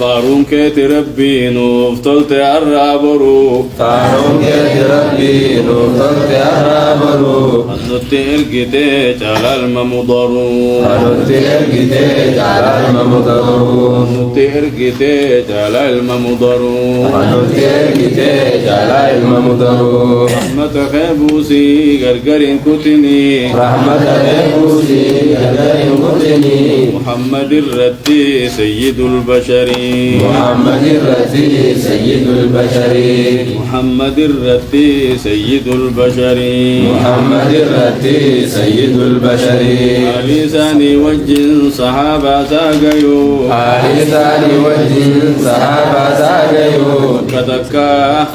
فارون كيت ربي نفتلت الرابرو فارون كيت ربي نفتلت الرابرو أنت إرقتي على الممضرو أنت إرقتي على الممضرو أنت إرقتي على الممضرو أنت إرقتي على الممضرو رحمة خيبوسي غرغر كتني رحمة خيبوسي غرغر كتني محمد الرتي سيد البشر محمد الرتي سيد البشر محمد الرتي سيد البشر محمد الرتي سيد البشر لساني وجه صحابة ساقيو لساني وجه صحابة ساقيو كتكا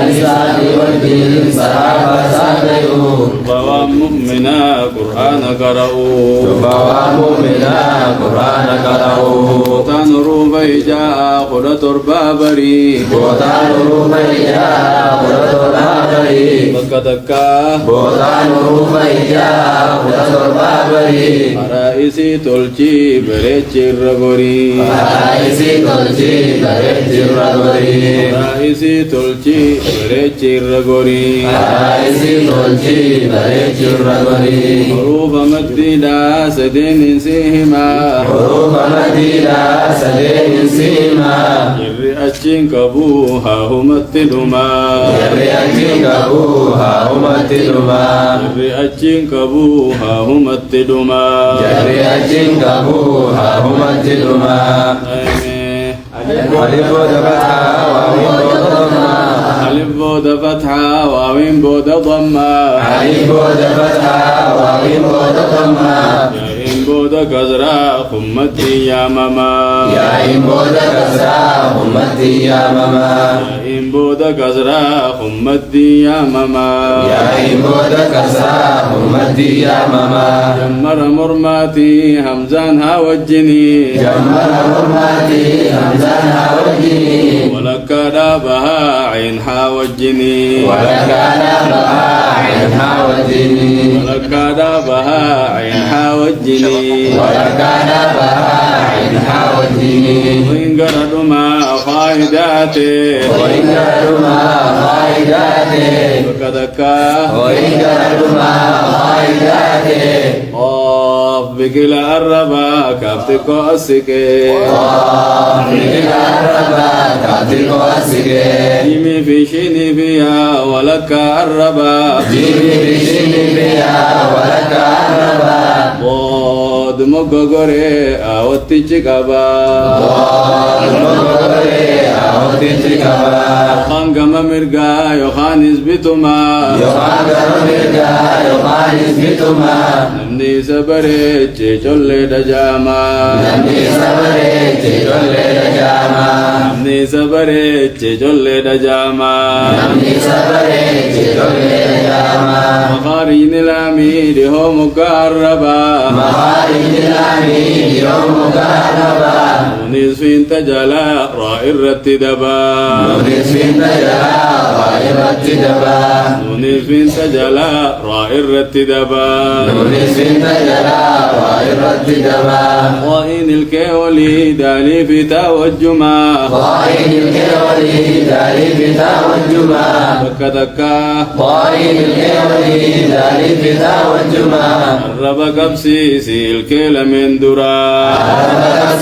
لساني وجه صحابة ساقيو بوام مؤمنا قرآن قرأوا بوام مؤمنا قرآن قرأوا تنرو بيجا قل تربابري بوتانو بيجا قل تربابري كتكا بوتانو بيجا قل تربابري رئيسي تلچي بريچي رغوري رئيسي تلچي بريچي رغوري رئيسي تلچي بريچي رغوري رئيسي تلچي بريچي رغوري حروف مدينة سدين سيهما حروف مدينة سدين سيما يري أچين كبوها همتلما يري أچين كبوها همتلما يري أچين كبوها همتلما يري أچين كبوها همتلما ألف ودفتحة وميم ضمة ألف بود فتحة واوين بود ضمة ألف ودفتحة وميم ضمة يائين بود كسرة خمتي يا ماما يا إن بود كسرى أمتي يا ماما يائين بود كسرة خمتي يا ماما يا إن بود كسرى أمتي يا ماما جمر مرماتي همزانها وجني جمل حرماتي همزانها وجهي ولك دابها عينها وجني ولك نابها عينها وجهي ولك دابها عينها وجني ولك نابها عينها وجهي وإن قردما فائداتي وإن كرما خائداتي فكذكا وإن كرما خائداتي قاف بكلا الربا كفتك أسكي بك الربا كاتل قاسك جيمي في شيني فيها ولك الربا جيبي بشني بها ولك الربا بود مغغوري أوتي المغري أوتي كبا خانغما مرغا يوخانيس بيتوما يوحان مرقا يوحان اسمتما نمني سبري چولي دجاما نمني سبري تجول رجاما نمني سبري چولي دجاما نمني سبري تجول رجاما مخارين الأمير هو مقربا مخارج الأمين يوم كهربا ونصف تجلى رائر الرتدبا نونس من تجرى غائر التدبا ونصف تجلى رائر الرتدبا نونس من تجرى غائر التدبا وإن الكولي دالي في توجما طائن الكولي داري بتا والجمع فكذكا طائن الكولي داري بتا والجمع الرب قبسيسي الكيل من درا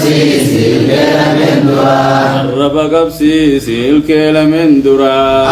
سيسي الكيل من درا الرب قبسيسي الكيل من درا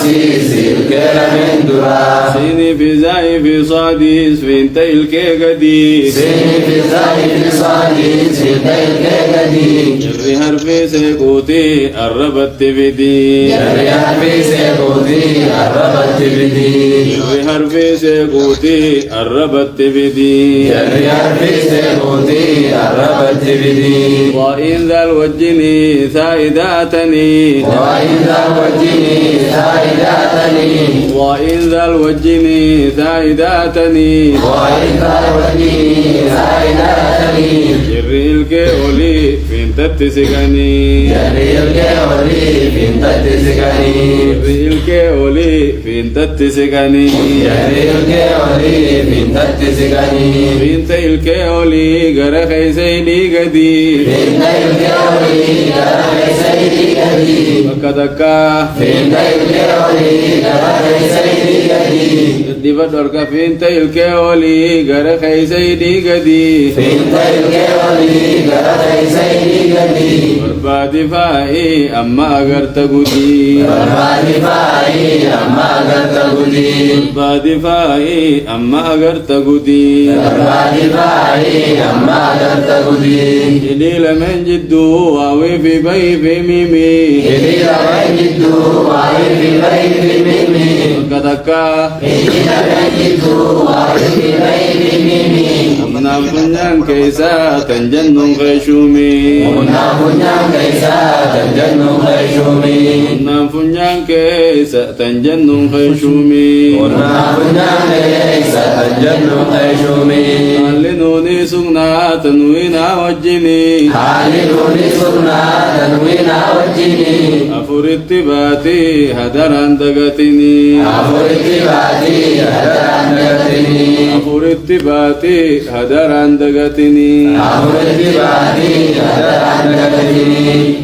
سيسي الكيل من درا سيني في زاي في صاديس في انتي الكي قديس سيني في زايد صادي سيدي الكيكدي جري هرفي سيكوتي الربت بدي يريان في سيكوتي الربط بدي جري هرفي سيكوتي الربت بدي يريان في سيكوتي الربط بدي وإن ذا الوجني ثائداتني وإذا وجهي سائداتني وإن ذا الوجني ثائداتني وإذا وجهي سائداتني جري الكولي فين تتسكني جري الكولي فين تتسكني الكولي فين تتسكني جري الكولي فين تتسكني فين الكولي غرخي سيدي قدي فين الكولي غرخي سيدي قدي بكدكا فين الكولي غرخي سيدي قدي دي بدرك فين الكولي غرخي سيدي قدي فين الكولي غرخي سيدي قدي بربادي فاي أما أغرت قدي بربادي فاي أما أغرت قدي بربادي فاي أما أغرت قدي بربادي فاي أما أغرت قدي جليل من جدو واوي في بي في ميمي جليل من جدو واوي في بي في ميمي كدكا جليل من جدو واوي في بي في ميمي أمنا فنان كيسا تنجن خيشومي أمنا فنان كيسا تنجن خيشومي أمنا فنان كيسا تنجن خيشومي أمنا فنان كيسا تنجن خيشومي علنوني سغنا تنوينا وجني علنوني سغنا تنوينا وجني أفرت باتي هدران دقتني أفرت باتي هدران دقتني أفرت باتي هدران دقتني أفرت باتي هدران دقتني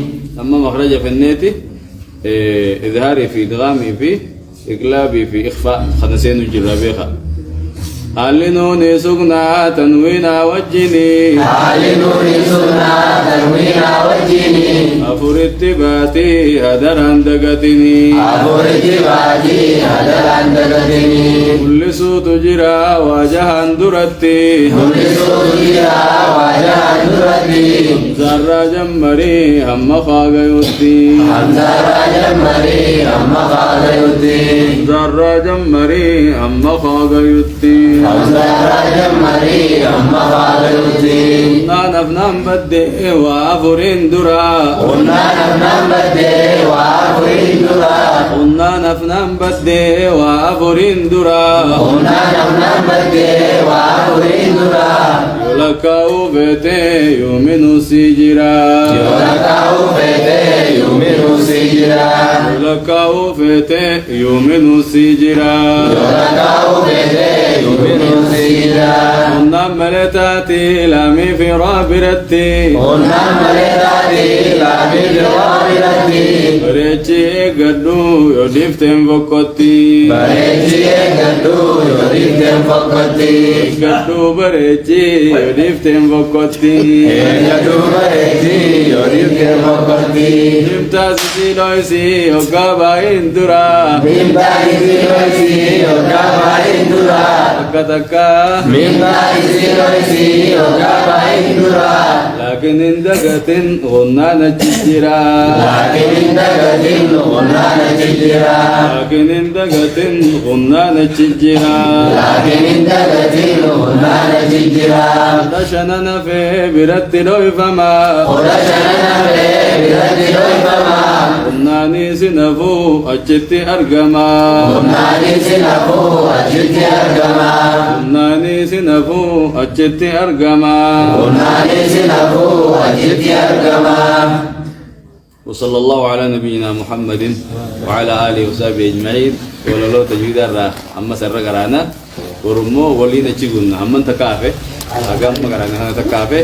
أما مخرج في النت إظهاري في إدغامي في إقلابي في إخفاء خنسين الجرابيخة علنوني سغنا تنوينا وجني علنوني سغنا تنوينا وجني أفرت باتي هدران دقتني أفرت باتي هدران دقتني كل صوت جرا وجهان درتي كل صوت جرا وجهان درتي زرا جمري هم خاغ يوتي زرا جمري هم خاغ يوتي زرا جمري هم خاغ يوتي زرا جمري هم خاغ يوتي نفنان بدي وافرين درا نفنان بدي وافرين درا نفنان بدي وافرين درا نفنان بدي وافرين درا يلقاو بيتي يؤمن سجرا يلقاو بيتي يؤمن سجرا يلقاو بيتي يؤمن سجرا يلقاو بيتي يؤمن سجرا ملتاتي لامي في رابرتي ملتاتي لامي في رابرتي بريتشي قدو يوديفتن فوكوتي بريتشي قدو يوديفتن فوكوتي قدو بريتشي يوديفتن فوكوتي قدو بريتشي يوديفتن فوكوتي نمتاز سيلويسي وقابا اندرا نمتاز سيلويسي وقابا اندرا كتكا لكن اندقت غنانا تجرا لكن اندقت غنانا تجرا لكن اندقت غنانا تجرا لكن اندقت غنانا تجرا دشننا في برد لوي فما ودشننا في برد لوي فما غناني سنفو أجتي أرقما غناني سنفو أجتي أرقما غناني سنفو أجتي أرقما غناني سنفو أجتي أرقما وصلى الله على نبينا محمد وعلى آله وصحبه أجمعين ولو تجويد الراح أما سر قرانا ورمو ولينا تشيقنا أما تكافي أقام قرانا تكافي